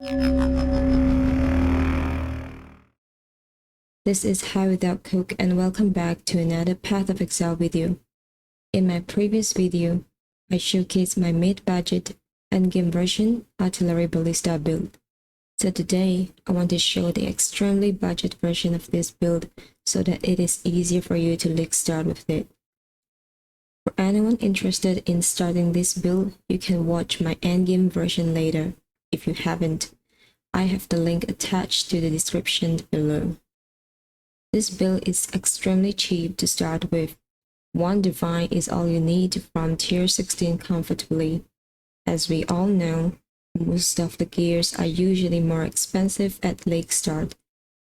This is highwithoutcoke and welcome back to another pathofexile video. In my previous video, I showcased my mid-budget endgame version Artillery Ballista build. So today, I want to show the extremely budget version of this build so that it is easier for you to league start with it. For anyone interested in starting this build, you can watch my endgame version later. If you haven't, I have the link attached to the description below. This build is extremely cheap to start with. 1 divine is all you need from tier 16 comfortably. As we all know, most of the gears are usually more expensive at league start,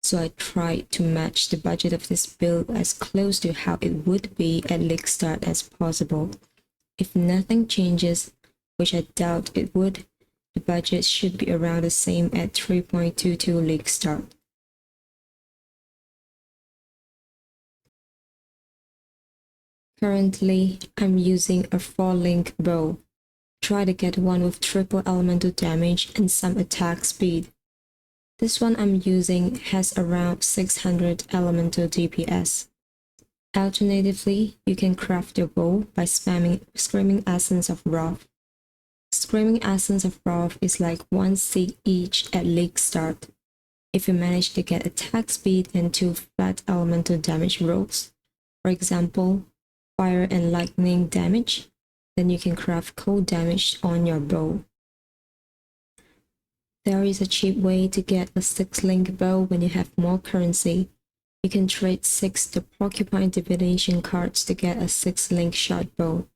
so I tried to match the budget of this build as close to how it would be at league start as possible. If nothing changes, which I doubt it would, the budget should be around the same at 3.22 league start. Currently, I'm using a 4-link bow. Try to get one with triple elemental damage and some attack speed. This one I'm using has around 600 elemental DPS. Alternatively, you can craft your bow by spamming Screaming Essence of Wrath. Screaming Essence of Wrath is like 1 seed each at league start. If you manage to get attack speed and 2 flat elemental damage rolls, for example, fire and lightning damage, then you can craft cold damage on your bow. There is a cheap way to get a 6-link bow when you have more currency. You can trade 6 the Porcupine Divination cards to get a 6-link short bow.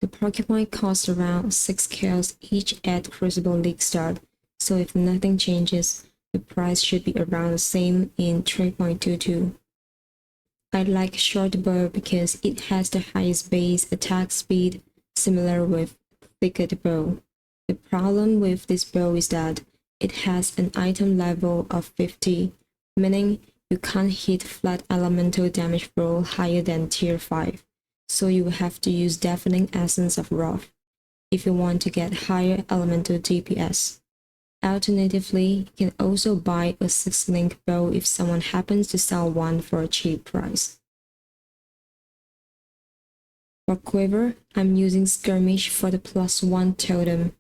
The Porcupine costs around 6 chaos each at Crucible League start, so if nothing changes, the price should be around the same in 3.22. I like short bow because it has the highest base attack speed, similar with thicket bow. The problem with this bow is that it has an item level of 50, meaning you can't hit flat elemental damage roll higher than tier 5, so you will have to use Deafening Essence of Wrath if you want to get higher elemental DPS. Alternatively, you can also buy a 6-link bow if someone happens to sell one for a cheap price. For Quiver, I'm using Skirmish for the +1 totem.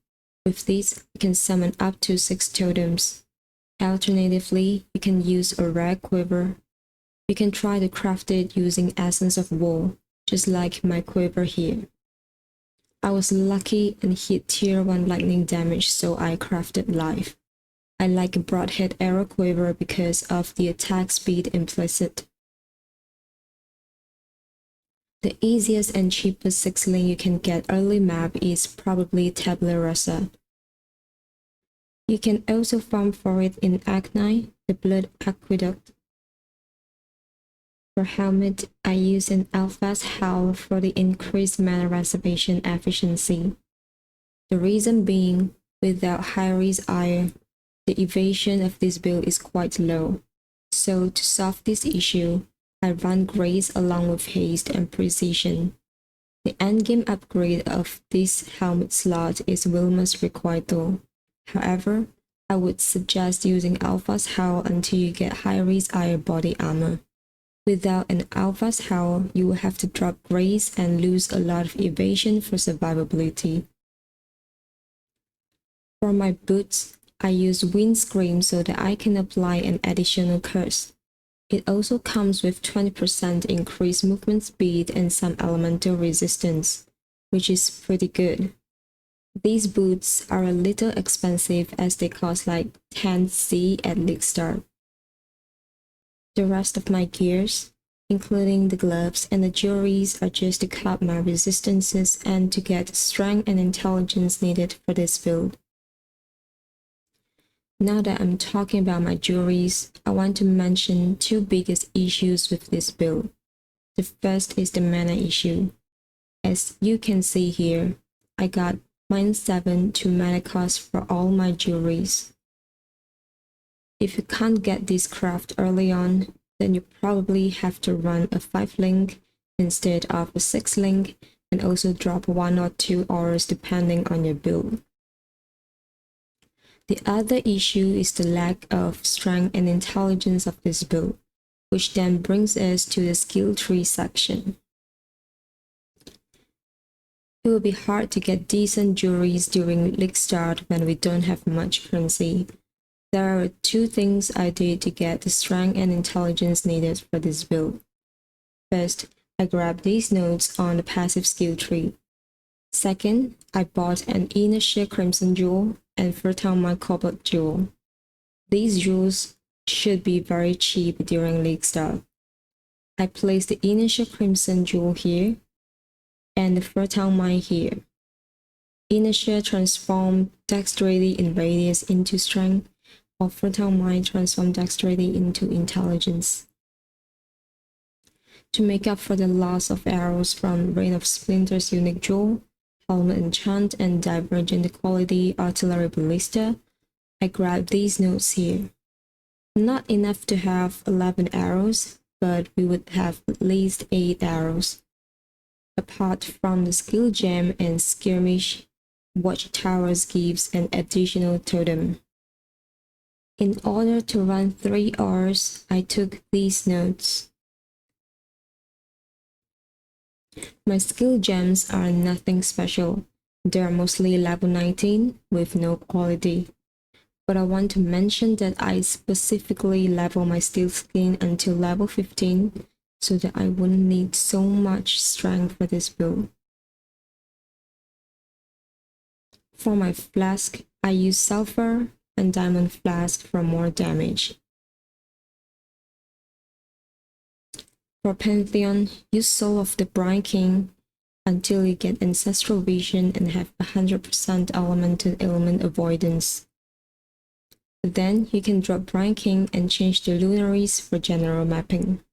With this, you can summon up to 6 totems. Alternatively, you can use a rare Quiver. You can try to craft it using Essence of Wool, just like my Quiver here. I was lucky and hit tier 1 lightning damage, so I crafted live. I like a broadhead arrow quiver because of the attack speed implicit. The easiest and cheapest 6-link you can get early map is probably Tabula Rasa. You can also farm for it in Act 9, the Blood Aqueduct. For helmet, I use an Alpha's Howl for the increased mana reservation efficiency. The reason being, without Hyri's Ire, the evasion of this build is quite low. So to solve this issue, I run Grace along with Haste and Precision. The endgame upgrade of this helmet slot is Wilma's Requital. However, I would suggest using Alpha's Howl until you get Hyri's Ire body armor. Without an Alpha's Howl, you will have to drop Grace and lose a lot of evasion for survivability. For my boots, I use Wind Scream so that I can apply an additional curse. It also comes with 20% increased movement speed and some elemental resistance, which is pretty good. These boots are a little expensive as they cost like 10C at league start. The rest of my gears, including the gloves and the jewelries, are just to cut my resistances and to get strength and intelligence needed for this build. Now that I'm talking about my jewelries, I want to mention 2 biggest issues with this build. The first is the mana issue. As you can see here, I got -7 to mana cost for all my jewelries. If you can't get this craft early on, then you probably have to run a 5-link instead of a 6-link and also drop 1 or 2 auras depending on your build. The other issue is the lack of strength and intelligence of this build, which then brings us to the skill tree section. It will be hard to get decent jewelries during league start when we don't have much currency. There are two things I did to get the strength and intelligence needed for this build. First, I grabbed these nodes on the passive skill tree. Second, I bought an inertia crimson jewel and fertile mine cobalt jewel. These jewels should be very cheap during league start. I placed the inertia crimson jewel here and the fertile mine here. Inertia transform dexterity in radius into strength, or fertile mine transform dexterity into intelligence. To make up for the loss of arrows from Rain of Splinters unique jewel, helmet enchant, and divergent quality Artillery Ballista, I grabbed these nodes here. Not enough to have 11 arrows, but we would have at least 8 arrows. Apart from the skill gem and skirmish, watchtowers gives an additional totem. In order to run 3 Rs, I took these nodes. My skill gems are nothing special. They are mostly level 19 with no quality. But I want to mention that I specifically level my steel skin until level 15 so that I wouldn't need so much strength for this build. For my flask, I use sulfur and diamond flask for more damage. For Pantheon, use Soul of the Brine King until you get Ancestral Vision and have 100% elemental element avoidance. Then you can drop Brine King and change the lunaries for general mapping.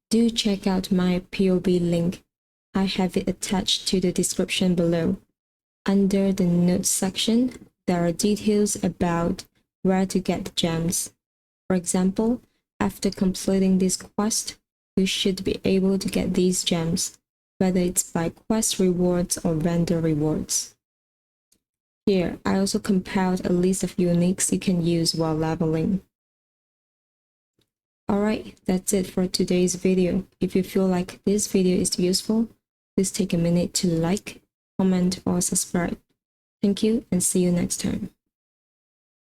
Do check out my POB link. I have it attached to the description below. Under the notes section, there are details about where to get the gems. For example, after completing this quest, you should be able to get these gems, whether it's by quest rewards or vendor rewards. Here, I also compiled a list of uniques you can use while leveling. Alright, that's it for today's video. If you feel like this video is useful, please take a minute to like, comment, or subscribe. Thank you and see you next time.